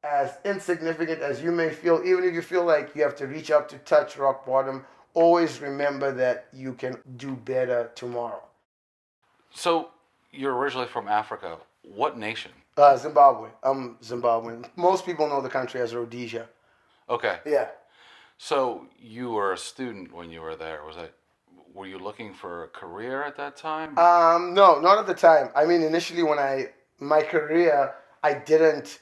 as insignificant as you may feel, even if you feel like you have to reach up to touch rock bottom, always remember that you can do better tomorrow. So you're originally from Africa. What nation? Zimbabwe. I'm Zimbabwean. Most people know the country as Rhodesia. Okay. Yeah. So you were a student when you were there. Were you looking for a career at that time? No, not at the time. I mean, initially when my career, I didn't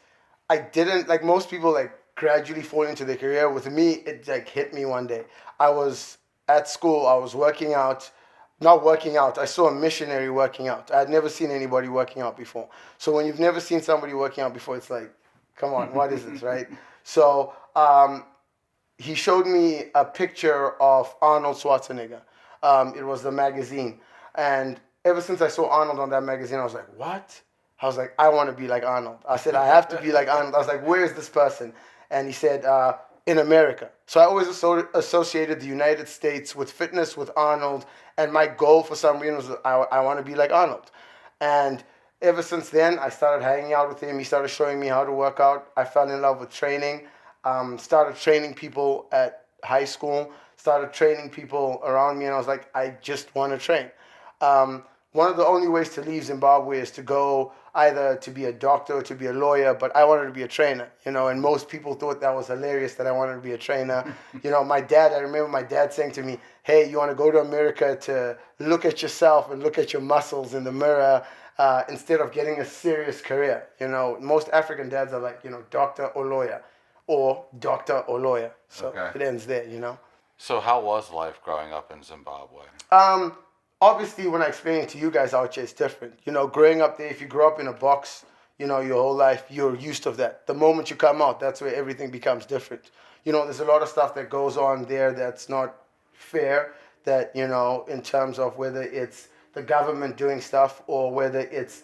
like most people like gradually fall into their career. With me, it like hit me one day. I was at school. I was working out, not working out. I saw a missionary working out. I had never seen anybody working out before. So when you've never seen somebody working out before, it's like, come on, what is this, right? So he showed me a picture of Arnold Schwarzenegger. It was the magazine. And ever since I saw Arnold on that magazine, I was like, what? I was like, I want to be like Arnold. I said, I have to be like Arnold. I was like, where is this person? And he said, in America. So I always associated the United States with fitness, with Arnold. And my goal for some reason was I want to be like Arnold. And ever since then, I started hanging out with him. He started showing me how to work out. I fell in love with training. Started training people at high school, started training people around me, and I was like, I just want to train. One of the only ways to leave Zimbabwe is to go either to be a doctor or to be a lawyer, but I wanted to be a trainer, and most people thought that was hilarious that I wanted to be a trainer. I remember my dad saying to me, hey, you want to go to America to look at yourself and look at your muscles in the mirror instead of getting a serious career. Most African dads are like, doctor or lawyer. Or doctor or lawyer. So Okay. It ends there, So how was life growing up in Zimbabwe? Obviously, when I explain it to you guys out here, it's different. Growing up there, if you grow up in a box, your whole life, you're used to that. The moment you come out, that's where everything becomes different. There's a lot of stuff that goes on there that's not fair, that, in terms of whether it's the government doing stuff or whether it's,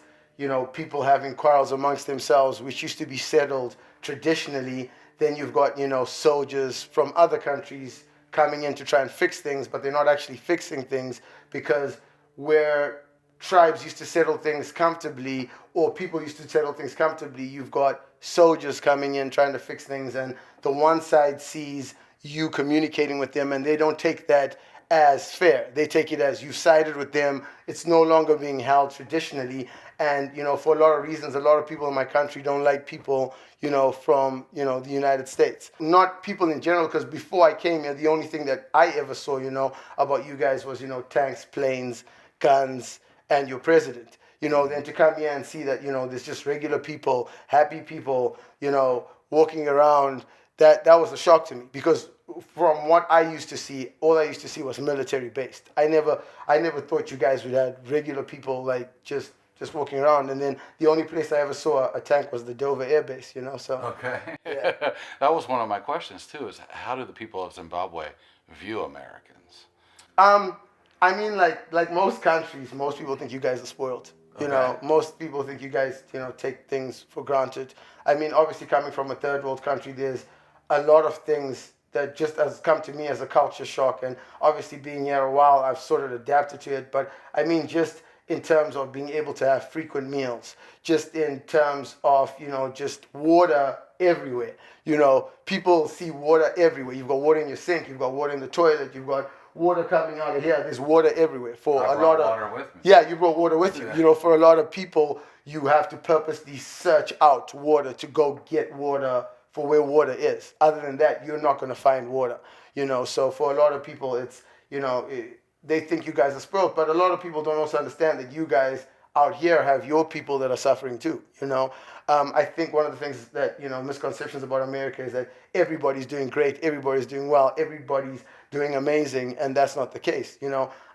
people having quarrels amongst themselves, which used to be settled traditionally. Then you've got, soldiers from other countries coming in to try and fix things, but they're not actually fixing things, because where tribes used to settle things comfortably, or people used to settle things comfortably, you've got soldiers coming in trying to fix things, and the one side sees you communicating with them, and they don't take that as fair. They take it as you sided with them. It's no longer being held traditionally. And, for a lot of reasons, a lot of people in my country don't like people, from, the United States. Not people in general, because before I came here, the only thing that I ever saw, about you guys was, tanks, planes, guns, and your president. Then to come here and see that, there's just regular people, happy people, walking around, that was a shock to me, because from what I used to see, all I used to see was military based. I never thought you guys would have regular people like just walking around. And then the only place I ever saw a tank was the Dover Air Base, So Okay. Yeah. That was one of my questions too, is how do the people of Zimbabwe view Americans? I mean, like most countries, most people think you guys are spoiled. Okay. Most people think you guys, take things for granted. I mean, obviously coming from a third world country, there's a lot of things that just has come to me as a culture shock. And obviously being here a while, I've sort of adapted to it. But I mean, just in terms of being able to have frequent meals, just in terms of, just water everywhere. People see water everywhere. You've got water in your sink, you've got water in the toilet, you've got water coming out of here. There's water everywhere. I brought water with me. Yeah, you brought water with you. Yeah. For a lot of people, you have to purposely search out water to go get water for where water is. Other than that, you're not going to find water. So for a lot of people, it's, they think you guys are spoiled, but a lot of people don't also understand that you guys out here have your people that are suffering too. I think one of the things that, misconceptions about America is that everybody's doing great, everybody's doing well, everybody's doing amazing, and that's not the case.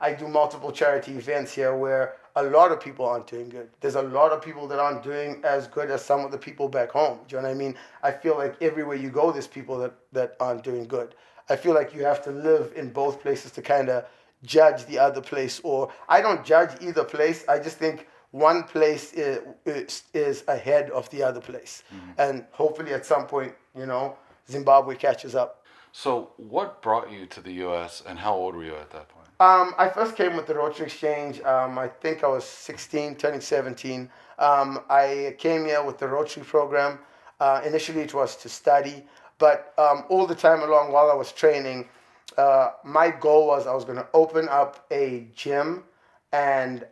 I do multiple charity events here where a lot of people aren't doing good. There's a lot of people that aren't doing as good as some of the people back home. Do you know what I mean? I feel like everywhere you go, there's people that aren't doing good. I feel like you have to live in both places to kind of judge the other place. Or I don't judge either place. I just think one place is ahead of the other place. Mm-hmm. And hopefully at some point, Zimbabwe catches up. So what brought you to the U.S. and how old were you at that point? I first came with the Rotary Exchange. I think I was 16, turning 17. I came here with the Rotary program. Initially, it was to study, but all the time along while I was training, my goal was I was going to open up a gym, and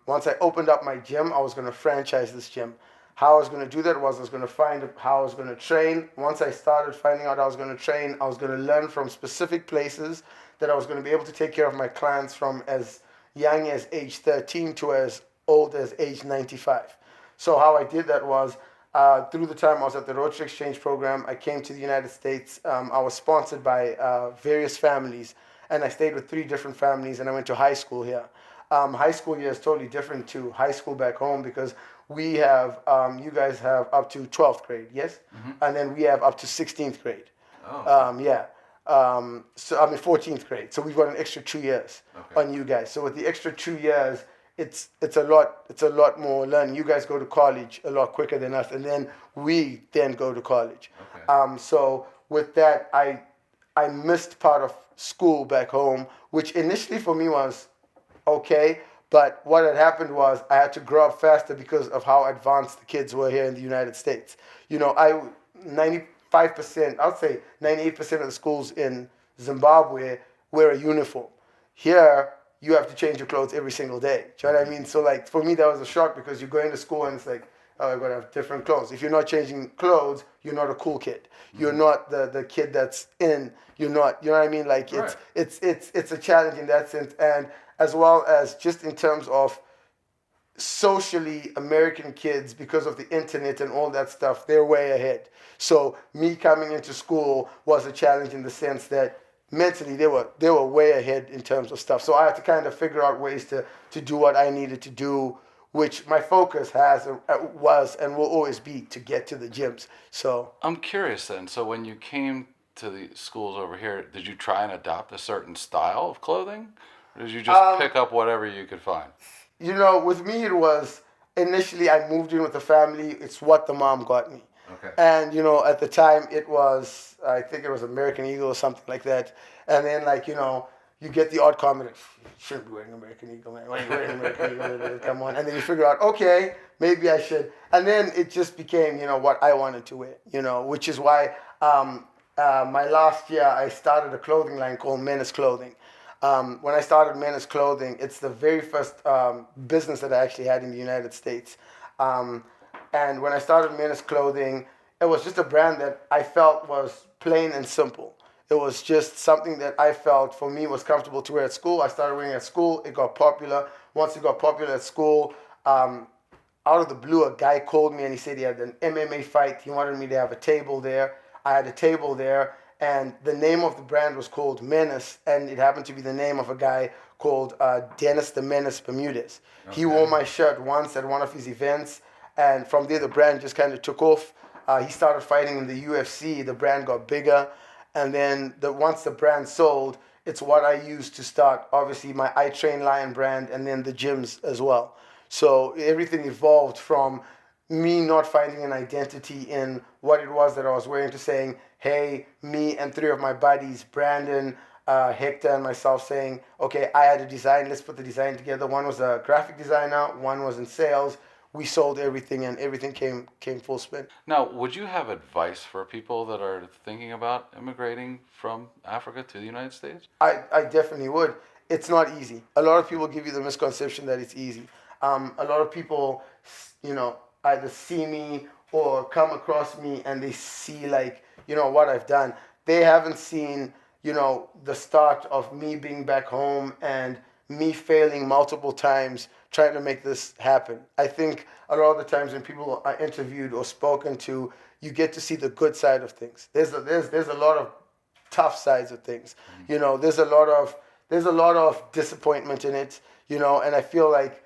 once I opened up my gym, I was going to franchise this gym. How I was going to do that was I was going to find how I was going to train. Once I started finding out how I was going to train, I was going to learn from specific places that I was going to be able to take care of my clients from as young as age 13 to as old as age 95. So how I did that was through the time I was at the Rotary Exchange Program, I came to the United States. I was sponsored by various families, and I stayed with 3 different families, and I went to high school here. High school here is totally different to high school back home because we have, you guys have up to 12th grade, yes? And then we have up to 16th grade. Yeah. So I mean 14th grade. So we've got an extra 2 years on you guys. So with the extra 2 years, it's a lot more learning. You guys go to college a lot quicker than us, and then we then go to college. So with that, I missed part of school back home, which initially for me was okay. But what had happened was I had to grow up faster because of how advanced the kids were here in the United States. You know, 95%, I'd say 98% of the schools in Zimbabwe wear a uniform. Here, you have to change your clothes every single day. Do you know what I mean? So like for me, that was a shock because you're going to school and it's like, oh, I've got to have different clothes. If you're not changing clothes, you're not a cool kid. You're not the kid that's in. You're not. You know what I mean? Like it's a challenge in that sense, and as well as just in terms of socially, American kids, because of the internet and all that stuff, they're way ahead. So me coming into school was a challenge in the sense that mentally they were way ahead in terms of stuff. So I had to kind of figure out ways to do what I needed to do, which my focus was and will always be to get to the gyms. So I'm curious then. So when you came to the schools over here, did you try and adopt a certain style of clothing? Or did you just pick up whatever you could find? You know, with me it was initially I moved in with the family. It's what the mom got me. And you know, at the time it was, I think it was American Eagle or something like that. And then like, you know, you get the odd comment, you shouldn't be wearing American Eagle, man. Why are you wearing American Eagle? Come on. And then you figure out, okay, maybe I should. And then it just became, you know, what I wanted to wear, you know, which is why my last year I started a clothing line called Menace Clothing. When I started Menace Clothing, it's the very first business that I actually had in the United States. And when I started Menace Clothing, it was just a brand that I felt was plain and simple. It was just something that I felt for me was comfortable to wear at school. I started wearing it at school. It got popular. Once it got popular at school, out of the blue, a guy called me and he said he had an MMA fight. He wanted me to have a table there. I had a table there, and the name of the brand was called Menace, and it happened to be the name of a guy called Dennis the Menace Bermudez. He wore my shirt once at one of his events, and from there the brand just kind of took off. He started fighting in the UFC. The brand got bigger, and then once the brand sold, it's what I used to start, obviously, my iTrain Lion brand and then the gyms as well. So everything evolved from me not finding an identity in what it was that I was wearing to saying, hey, me and 3 of my buddies, Brandon, Hector, and myself saying, okay, I had a design, let's put the design together. One was a graphic designer, one was in sales. We sold everything, and everything came full spin. Now, would you have advice for people that are thinking about immigrating from Africa to the United States? I definitely would. It's not easy. A lot of people give you the misconception that it's easy. A lot of people, you know, either see me or come across me and they see like, you know, what I've done. They haven't seen, you know, the start of me being back home and me failing multiple times trying to make this happen. I think a lot of the times when people are interviewed or spoken to, you get to see the good side of things. There's a lot of tough sides of things. You know, there's a lot of disappointment in it, you know, and I feel like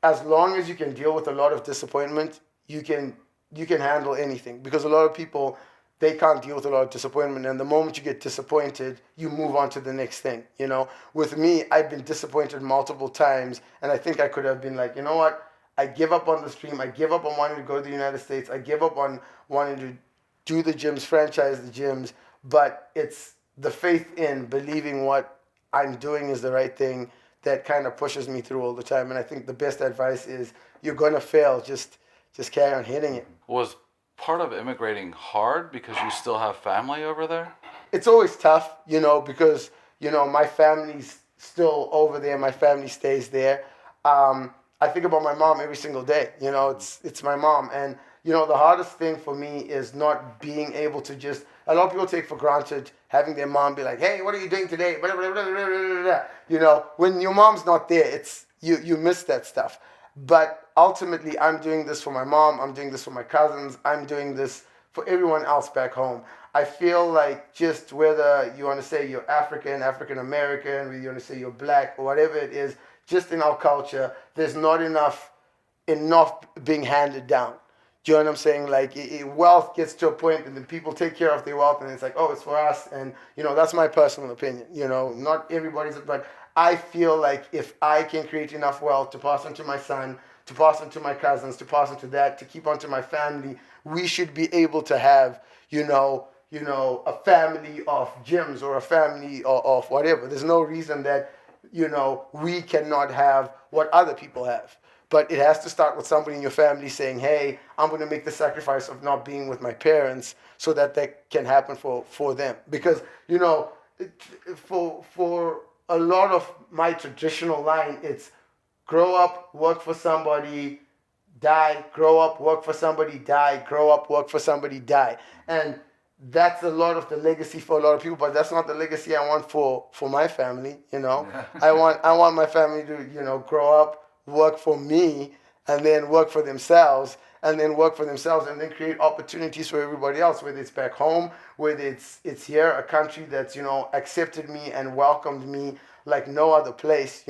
as long as you can deal with a lot of disappointment, you can handle anything, because a lot of people, they can't deal with a lot of disappointment, and the moment you get disappointed, you move on to the next thing, you know. With me, I've been disappointed multiple times, and I think I could have been like, you know what, I give up on this dream, I give up on wanting to go to the United States, I give up on wanting to do the gyms, franchise the gyms, but it's the faith in believing what I'm doing is the right thing that kind of pushes me through all the time. And I think the best advice is, you're going to fail, just carry on hitting it. Was part of immigrating hard because you still have family over there? It's always tough, because my family's still over there. My family stays there. I think about my mom every single day. It's my mom, and the hardest thing for me is not being able to just. A lot of people take for granted having their mom be like, "Hey, what are you doing today?" Blah, blah, blah, blah, blah, blah. When your mom's not there, it's you miss that stuff. But ultimately, I'm doing this for my mom. I'm doing this for my cousins. I'm doing this for everyone else back home. I feel like just whether you want to say you're African, African American, whether you want to say you're black or whatever it is, just in our culture, there's not enough being handed down. Do you know what I'm saying? Like wealth gets to a point, and then people take care of their wealth, and it's like, oh, it's for us. And that's my personal opinion. Not everybody's, but I feel like if I can create enough wealth to pass on to my son, to pass on to my cousins, to pass on to that, to keep on to my family, we should be able to have, a family of gyms or a family of whatever. There's no reason that, we cannot have what other people have. But it has to start with somebody in your family saying, hey, I'm going to make the sacrifice of not being with my parents so that can happen for them. Because, for a lot of my traditional line, it's grow up, work for somebody, die, grow up, work for somebody, die, grow up, work for somebody, die. And that's a lot of the legacy for a lot of people, but that's not the legacy I want for my family, I want my family to, grow up, work for me, and then work for themselves, and then work for themselves, and then create opportunities for everybody else, whether it's back home, whether it's here, a country that's, accepted me and welcomed me like no other place,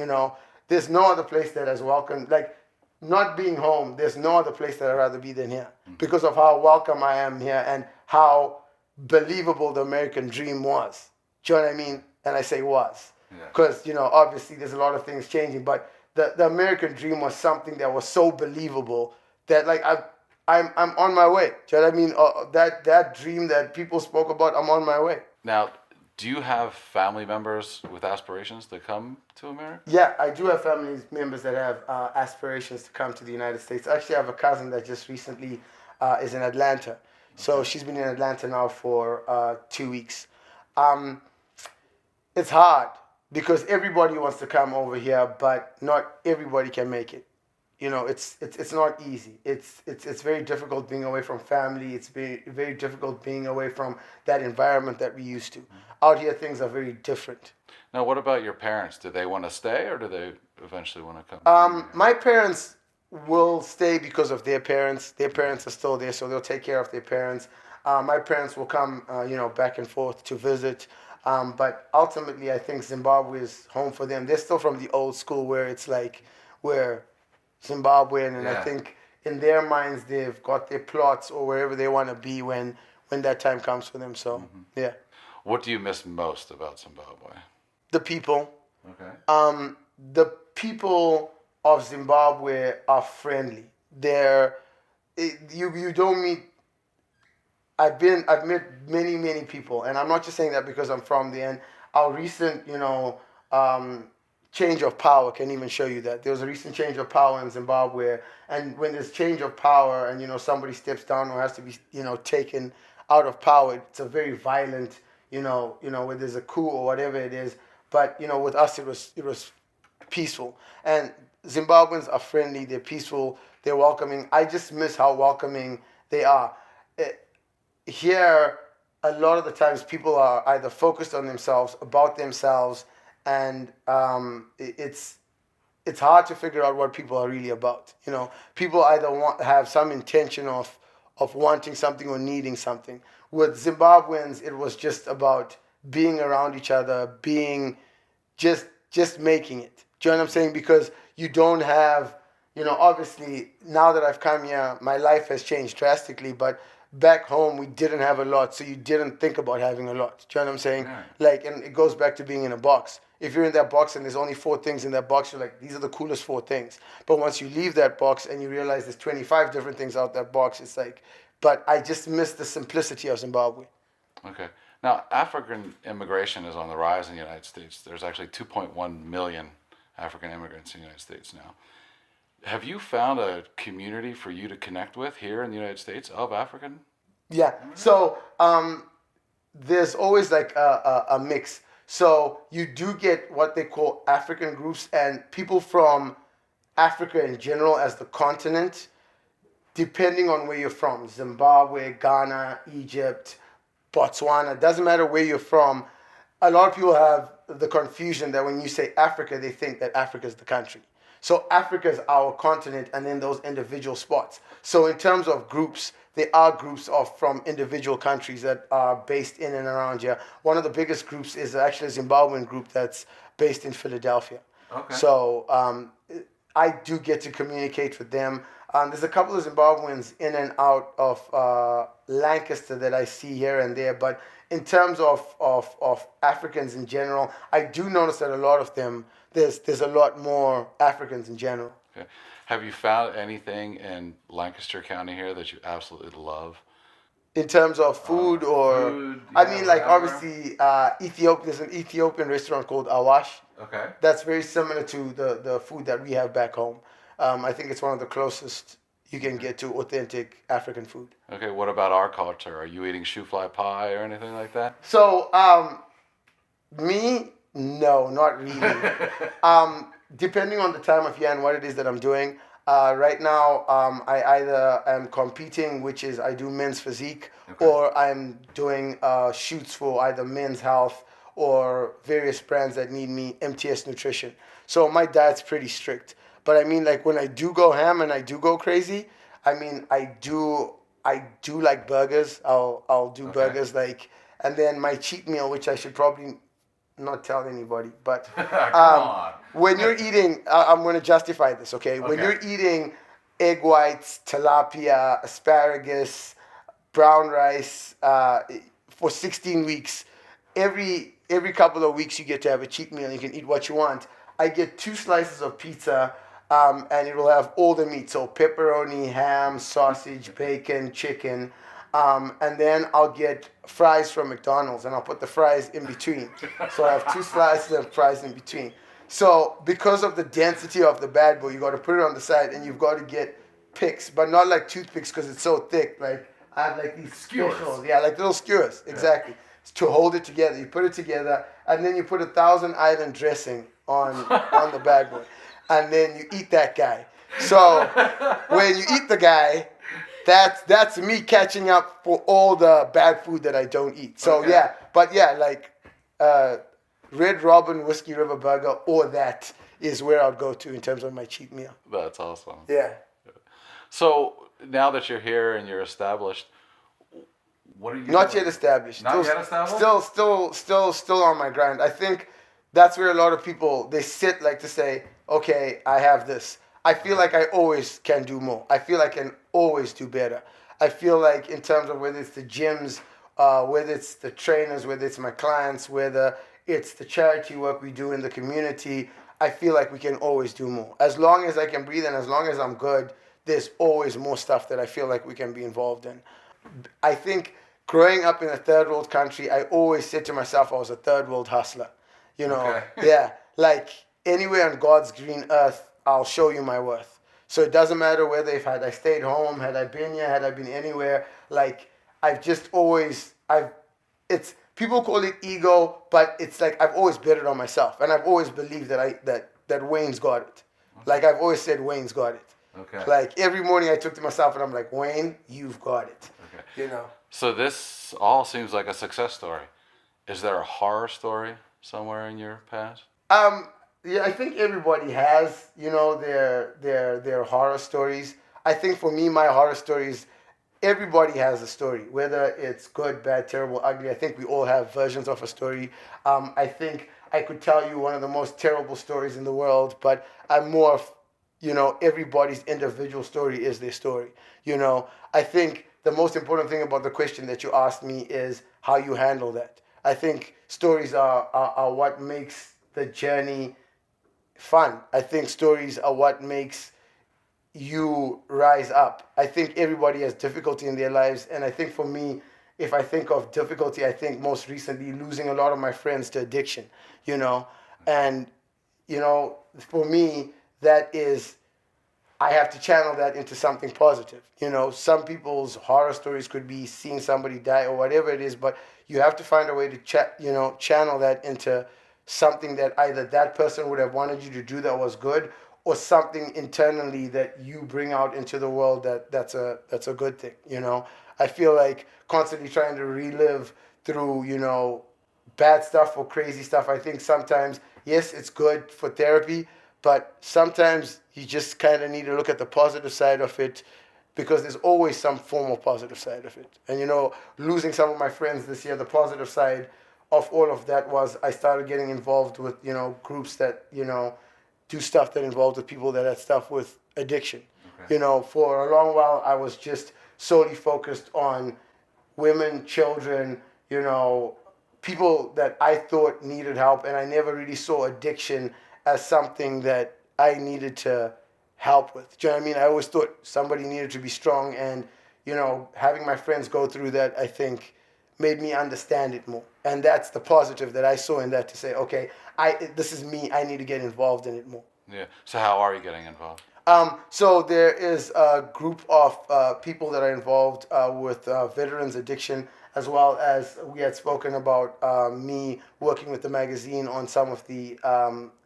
There's no other place that has welcomed, like, not being home, there's no other place that I'd rather be than here because of how welcome I am here and how believable the American dream was. Do you know what I mean? And I say was. Because, obviously there's a lot of things changing, but the American dream was something that was so believable that, like, I'm on my way. Do you know what I mean? That dream that people spoke about, I'm on my way. Now, do you have family members with aspirations to come to America? Yeah, I do have family members that have aspirations to come to the United States. Actually, I have a cousin that just recently is in Atlanta. So she's been in Atlanta now for 2 weeks. It's hard because everybody wants to come over here, but not everybody can make it. It's not easy. It's very difficult being away from family. It's very difficult being away from that environment that we used to. Out here, things are very different. Now, what about your parents? Do they want to stay, or do they eventually want to come? My parents will stay because of their parents. Their parents are still there, so they'll take care of their parents. My parents will come, back and forth to visit. But ultimately, I think Zimbabwe is home for them. They're still from the old school where it's like we're Zimbabwean, and I think in their minds they've got their plots or wherever they want to be when that time comes for them. So yeah. What do you miss most about Zimbabwe? The people. Okay. The people of Zimbabwe are friendly. You don't meet. I've met many people, and I'm not just saying that because I'm from there. And our recent, change of power can even show you that. There was a recent change of power in Zimbabwe, and when there's change of power and somebody steps down or has to be taken out of power, it's a very violent, when there's a coup or whatever it is. But with us it was peaceful, and Zimbabweans are friendly, they're peaceful, they're welcoming. I just miss how welcoming they are. Here, a lot of the times people are either focused on themselves, about themselves, and it's hard to figure out what people are really about. People either have some intention of wanting something or needing something. With Zimbabweans, it was just about being around each other, being just making it. Do you know what I'm saying? Because you don't have, obviously now that I've come here, my life has changed drastically, but back home we didn't have a lot, so you didn't think about having a lot. Do you know what I'm saying? Yeah. Like, and it goes back to being in a box. If you're in that box and there's only 4 things in that box, you're like, these are the coolest 4 things. But once you leave that box and you realize there's 25 different things out that box, it's like, but I just miss the simplicity of Zimbabwe. Okay. Now, African immigration is on the rise in the United States. There's actually 2.1 million African immigrants in the United States now. Have you found a community for you to connect with here in the United States of African? Yeah. So there's always like a mix. So you do get what they call African groups and people from Africa in general as the continent, depending on where you're from. Zimbabwe, Ghana, Egypt, Botswana, doesn't matter where you're from. A lot of people have the confusion that when you say Africa, they think that Africa is the country. So Africa is our continent and then those individual spots. So in terms of groups, there are groups of from individual countries that are based in and around here. One of the biggest groups is actually a Zimbabwean group that's based in Philadelphia. Okay. So I do get to communicate with them. There's a couple of Zimbabweans in and out of Lancaster that I see here and there, but in terms of Africans in general, I do notice that a lot of them, there's a lot more Africans in general. Okay. Have you found anything in Lancaster County here that you absolutely love? In terms of food or, food, I yeah, mean, like whatever. obviously, Ethiopia. There's an Ethiopian restaurant called Awash. Okay. That's very similar to the food that we have back home. I think it's one of the closest you can get to authentic African food. Okay, what about our culture? Are you eating shoe fly pie or anything like that? So, me, no, not really. Depending on the time of year and what it is that I'm doing. Right now, I either am competing, which is I do men's physique, Okay. or I'm doing shoots for either men's health or various brands that need me, MTS Nutrition. So my diet's pretty strict. But I mean, like when I do go ham and I do go crazy, I mean, I do like burgers. I'll do Okay. burgers like, and then my cheat meal, which I should probably not tell anybody, but Come on. when you're eating, I'm going to justify this, okay? When Okay. you're eating egg whites, tilapia, asparagus, brown rice for 16 weeks, every couple of weeks you get to have a cheat meal. You can eat what you want. I get 2 slices of pizza, and it will have all the meat. So pepperoni, ham, sausage, bacon, chicken. And then I'll get fries from McDonald's, and I'll put the fries in between. So I have 2 slices and fries in between. So because of the density of the bad boy, you got to put it on the side, and you've got to get picks, but not like toothpicks because it's so thick. Like I have like these Skewers. specials, yeah, like little skewers, exactly, to hold it together. You put it together, and then you put 1,000 Island dressing on the bad boy, and then you eat that guy. So when you eat the guy, that's me catching up for all the bad food that I don't eat. So Okay. yeah, but yeah, like Red Robin Whiskey River Burger, or that is where I'd go to in terms of my cheat meal. That's awesome. Yeah. So now that you're here and you're established, what are you Not doing? yet established. Not yet established? Still on my grind. I think that's where a lot of people they sit like to say, okay, I have this. I feel like I always can do more. I feel I can always do better. I feel like in terms of whether it's the gyms, whether it's the trainers, whether it's my clients, whether it's the charity work we do in the community, I feel like we can always do more. As long as I can breathe and as long as I'm good, there's always more stuff that I feel like we can be involved in. I think growing up in a third world country, I always said to myself I was a third world hustler. You know, Okay. yeah, like anywhere on God's green earth, I'll show you my worth. So it doesn't matter whether if had I stayed home, had I been here, had I been anywhere. Like I've just always, it's people call it ego, but it's like I've always bet it on myself, and I've always believed that Wayne's got it. Like I've always said, Wayne's got it. Okay. Like every morning I took to myself and I'm like, Wayne, you've got it. Okay. You know. So this all seems like a success story. Is there a horror story somewhere in your past? Yeah, I think everybody has, you know, their horror stories. I think for me, my horror stories, everybody has a story, whether it's good, bad, terrible, ugly. I think we all have versions of a story. I think I could tell you one of the most terrible stories in the world, but I'm more of, you know, everybody's individual story is their story. You know, I think the most important thing about the question that you asked me is how you handle that. I think stories are what makes the journey fun. I think stories are what makes you rise up. I think everybody has difficulty in their lives, and I think for me, if I think of difficulty, I think most recently losing a lot of my friends to addiction, you know, and you know, for me, that is I have to channel that into something positive. You know, some people's horror stories could be seeing somebody die or whatever it is, but you have to find a way to channel that into something that either that person would have wanted you to do that was good, or something internally that you bring out into the world that's a good thing. You know, I feel like constantly trying to relive through bad stuff or crazy stuff. I think sometimes, yes, it's good for therapy, but sometimes you just kind of need to look at the positive side of it, because there's always some form of positive side of it. And losing some of my friends this year, the positive side of all of that was I started getting involved with groups that do stuff that involved with people that had stuff with addiction. Okay. For a long while I was just solely focused on women, children, people that I thought needed help, and I never really saw addiction as something that I needed to help with. Do you know what I mean? I always thought somebody needed to be strong, and having my friends go through that, I think, made me understand it more. And that's the positive that I saw in that, to say, okay, this is me, I need to get involved in it more. Yeah. So how are you getting involved? So there is a group of people that are involved with veterans addiction, as well as we had spoken about me working with the magazine on some of the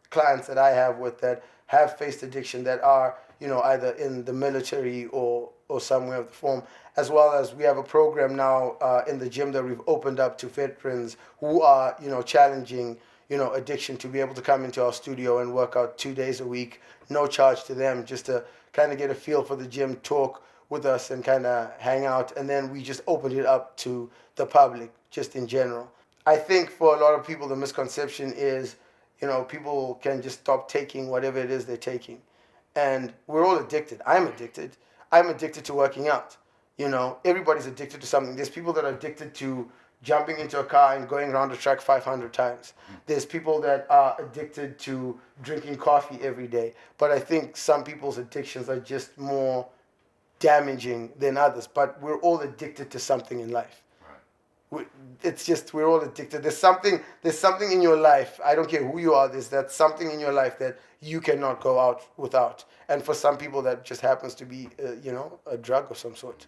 clients that I have with that have faced addiction, that are either in the military or somewhere of the form, as well as we have a program now in the gym that we've opened up to veterans who are challenging addiction, to be able to come into our studio and work out 2 days a week, no charge to them, just to kind of get a feel for the gym, talk with us, and kind of hang out. And then we just opened it up to the public, just in general. I think for a lot of people, the misconception is, people can just stop taking whatever it is they're taking. And we're all addicted. I'm addicted. I'm addicted to working out. Everybody's addicted to something. There's people that are addicted to jumping into a car and going around the track 500 times. There's people that are addicted to drinking coffee every day. But I think some people's addictions are just more damaging than others. But we're all addicted to something in life. It's just, we're all addicted. There's something in your life. I don't care who you are. There's that something in your life that you cannot go out without. And for some people, that just happens to be, a drug of some sort.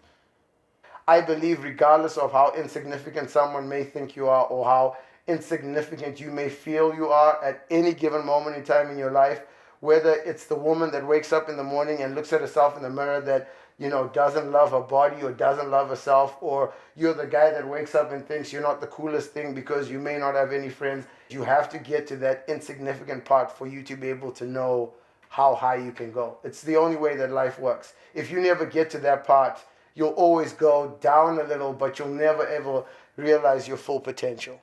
I believe regardless of how insignificant someone may think you are, or how insignificant you may feel you are at any given moment in time in your life, whether it's the woman that wakes up in the morning and looks at herself in the mirror that, doesn't love her body or doesn't love herself, or you're the guy that wakes up and thinks you're not the coolest thing because you may not have any friends, you have to get to that insignificant part for you to be able to know how high you can go. It's the only way that life works. If you never get to that part, you'll always go down a little, but you'll never ever realize your full potential.